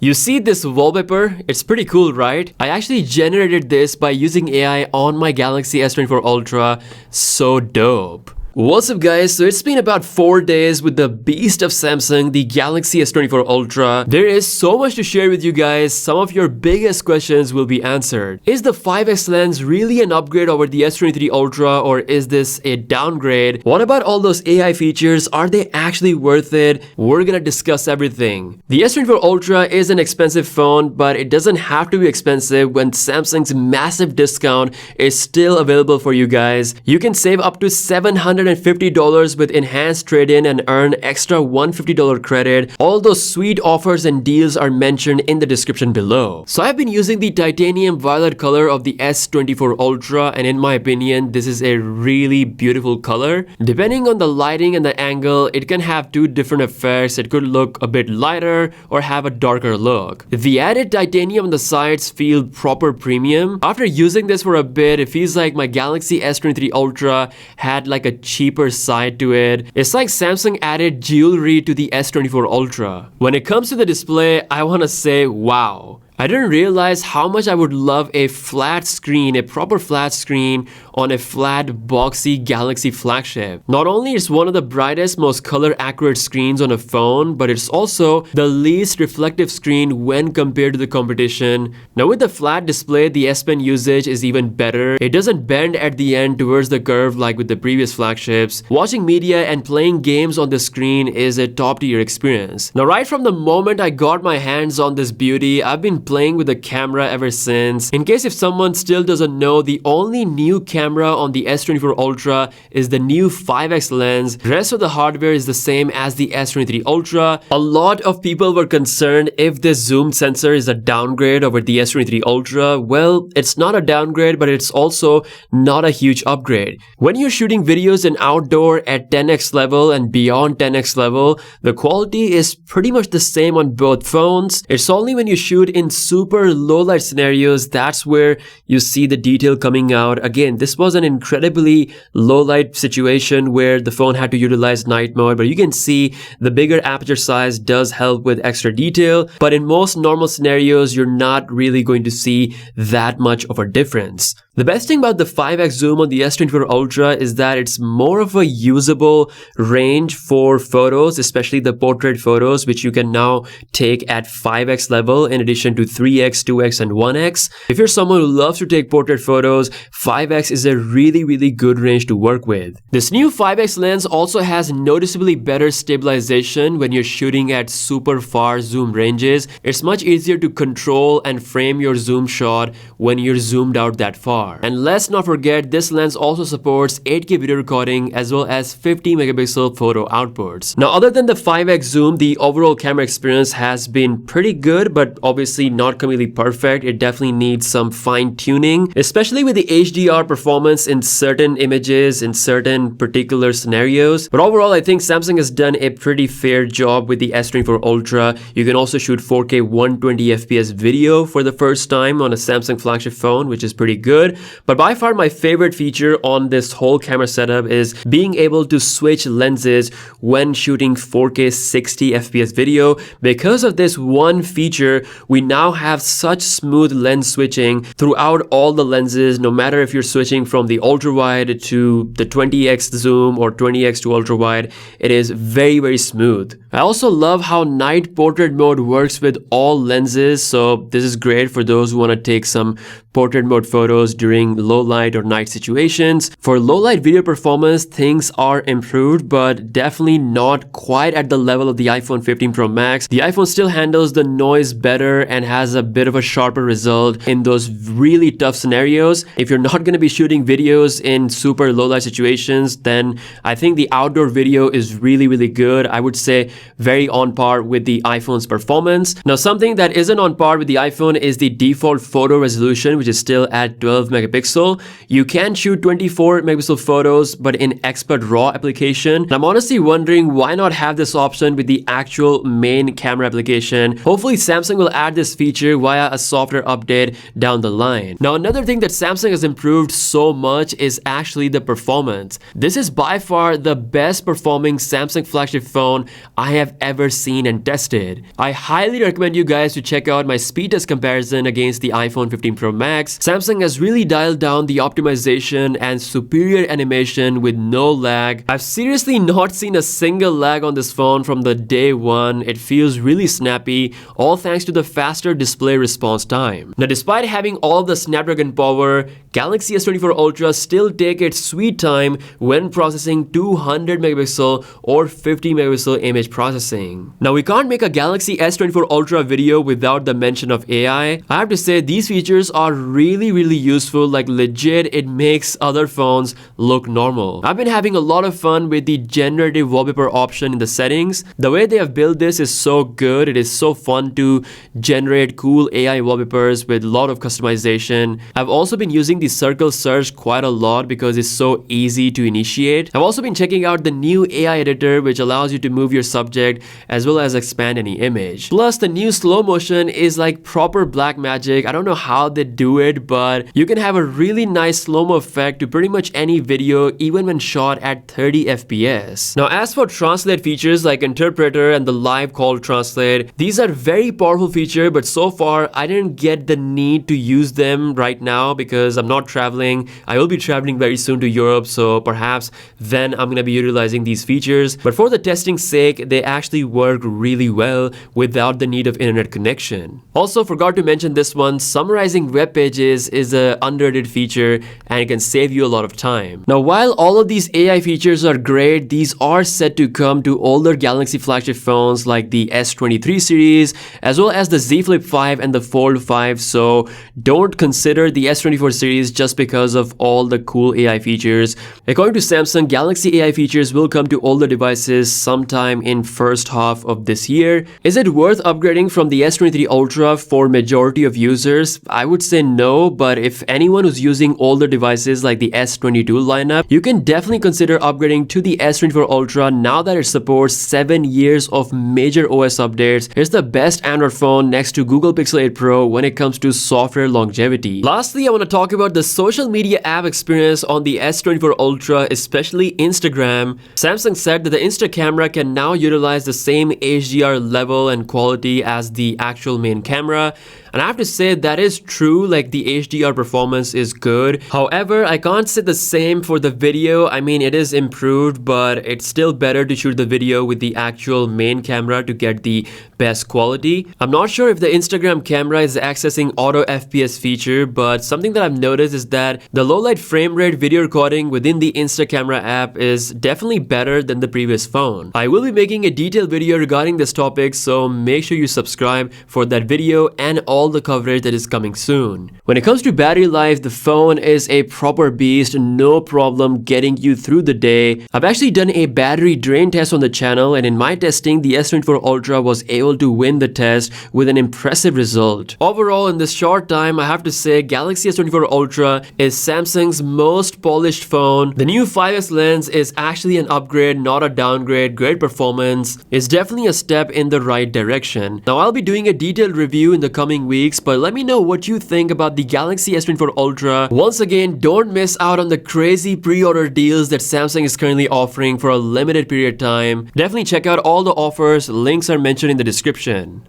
You see this wallpaper? It's pretty cool, right? I actually generated this by using AI on my Galaxy S24 Ultra. So dope. What's up guys, so it's been about 4 days with the beast of Samsung, the Galaxy S24 Ultra. There is so much to share with you guys. Some of your biggest questions will be answered. Is the 5x lens really an upgrade over the S23 Ultra, or is this a downgrade? What about all those AI features? Are they actually worth it? We're gonna discuss everything. The S24 Ultra is an expensive phone, but it doesn't have to be expensive when Samsung's massive discount is still available for you guys. You can save up to $750 with enhanced trade-in and earn extra $150 credit. All those sweet offers and deals are mentioned in the description below. So I've been using the titanium violet color of the S24 Ultra, and in my opinion, this is a really beautiful color. Depending on the lighting and the angle, it can have two different effects. It could look a bit lighter or have a darker look. The added titanium on the sides feel proper premium. After using this for a bit, it feels like my Galaxy S23 Ultra had like a cheaper side to it. It's like Samsung added jewelry to the S24 Ultra. When it comes to the display, I want to say wow. I didn't realize how much I would love a flat screen, a proper flat screen on a flat, boxy Galaxy flagship. Not only is it one of the brightest, most color accurate screens on a phone, but it's also the least reflective screen when compared to the competition. Now with the flat display, the S Pen usage is even better. It doesn't bend at the end towards the curve like with the previous flagships. Watching media and playing games on the screen is a top tier experience. Now right from the moment I got my hands on this beauty, I've been playing with the camera ever since. In case if someone still doesn't know, the only new camera on the S24 Ultra is the new 5x lens. The rest of the hardware is the same as the S23 Ultra. A lot of people were concerned if this zoom sensor is a downgrade over the S23 Ultra. Well, it's not a downgrade, but it's also not a huge upgrade. When you're shooting videos in outdoor at 10x level and beyond 10x level, the quality is pretty much the same on both phones. It's only when you shoot in super low light scenarios that's where you see the detail coming out. Again, this was an incredibly low light situation where the phone had to utilize night mode, but you can see the bigger aperture size does help with extra detail. But in most normal scenarios, you're not really going to see that much of a difference. The best thing about the 5x zoom on the S24 Ultra is that it's more of a usable range for photos, especially the portrait photos, which you can now take at 5x level in addition to 3x, 2x, and 1x. If you're someone who loves to take portrait photos, 5x is a really good range to work with. This new 5x lens also has noticeably better stabilization when you're shooting at super far zoom ranges. It's much easier to control and frame your zoom shot when you're zoomed out that far. And let's not forget, this lens also supports 8K video recording as well as 50 megapixel photo outputs. Now, other than the 5x zoom, the overall camera experience has been pretty good, but obviously not completely perfect. It definitely needs some fine tuning, especially with the HDR performance in certain images, in certain particular scenarios. But overall, I think Samsung has done a pretty fair job with the S24 Ultra. You can also shoot 4K 120 FPS video for the first time on a Samsung flagship phone, which is pretty good. But by far my favorite feature on this whole camera setup is being able to switch lenses when shooting 4K 60 FPS video. Because of this one feature, we now have such smooth lens switching throughout all the lenses, no matter if you're switching from the ultra wide to the 20x zoom or 20x to ultra wide. It is very smooth. I also love how night portrait mode works with all lenses, so this is great for those who want to take some portrait mode photos during low light or night situations. For low light video performance, things are improved, but definitely not quite at the level of the iPhone 15 Pro Max. The iPhone still handles the noise better and has a bit of a sharper result in those really tough scenarios. If you're not going to be shooting videos in super low light situations, then I think the outdoor video is really good. I would say very on par with the iPhone's performance. Now, something that isn't on par with the iPhone is the default photo resolution, which is still at 12 megapixel. You can shoot 24 megapixel photos, but in expert RAW application. And I'm honestly wondering why not have this option with the actual main camera application. Hopefully Samsung will add this feature via a software update down the line. Now another thing that Samsung has improved so much is actually the performance. This is by far the best performing Samsung flagship phone I have ever seen and tested. I highly recommend you guys to check out my speed test comparison against the iPhone 15 Pro Max. Samsung has really dialed down the optimization and superior animation with no lag. I've seriously not seen a single lag on this phone from the day one. It feels really snappy, all thanks to the faster display response time. Now despite having all the Snapdragon power, Galaxy S24 Ultra still take its sweet time when processing 200 megapixel or 50 megapixel image processing. Now we can't make a Galaxy S24 Ultra video without the mention of AI. I have to say these features are really useful, like legit it makes other phones look normal. I've been having a lot of fun with the generative wallpaper option in the settings. The way they have built this is so good. It is so fun to generate cool AI wallpapers with a lot of customization. I've also been using the circle search quite a lot because it's so easy to initiate. I've also been checking out the new AI editor, which allows you to move your subject as well as expand any image. Plus the new slow motion is like proper black magic. I don't know how they do it, but you can have a really nice slow-mo effect to pretty much any video even when shot at 30 FPS. Now as for translate features like interpreter and the live call translate, these are very powerful features, but so far I didn't get the need to use them right now because I'm not traveling. I will be traveling very soon to Europe, so perhaps then I'm gonna be utilizing these features. But for the testing sake, they actually work really well without the need of internet connection. Also forgot to mention this one, summarizing web pages is an underrated feature and it can save you a lot of time. Now while all of these AI features are great, these are set to come to older Galaxy flagship phones like the S23 series as well as the Z Flip 5 and the Fold 5, so don't consider the S24 series just because of all the cool AI features. According to Samsung, Galaxy AI features will come to older devices sometime in first half of this year. Is it worth upgrading from the S23 Ultra for majority of users? I would say no, but if anyone who's using older devices like the S22 lineup, you can definitely consider upgrading to the S24 Ultra now that it supports 7 years of major OS updates. It's the best Android phone next to Google Pixel 8 Pro when it comes to software longevity. Lastly, I want to talk about the social media app experience on the S24 Ultra, especially Instagram. Samsung said that the Insta camera can now utilize the same HDR level and quality as the actual main camera. And I have to say that is true, like the HDR performance is good. However, I can't say the same for the video. I mean, it is improved, but it's still better to shoot the video with the actual main camera to get the best quality. I'm not sure if the Instagram camera is accessing auto FPS feature, but something that I've noticed is that the low light frame rate video recording within the Insta camera app is definitely better than the previous phone. I will be making a detailed video regarding this topic, so make sure you subscribe for that video and all the coverage that is coming soon. When it comes to battery life, the phone is a proper beast, no problem getting you through the day. I've actually done a battery drain test on the channel, and in my testing, the S24 Ultra was able to win the test with an impressive result. Overall, in this short time, I have to say Galaxy S24 Ultra is Samsung's most polished phone. The new 5x lens is actually an upgrade, not a downgrade. Great performance. It's definitely a step in the right direction. Now, I'll be doing a detailed review in the coming weeks, but let me know what you think about the Galaxy S24 Ultra. Once again, don't miss out on the crazy pre-order deals that Samsung is currently offering for a limited period of time. Definitely check out all the offers. Links are mentioned in the description.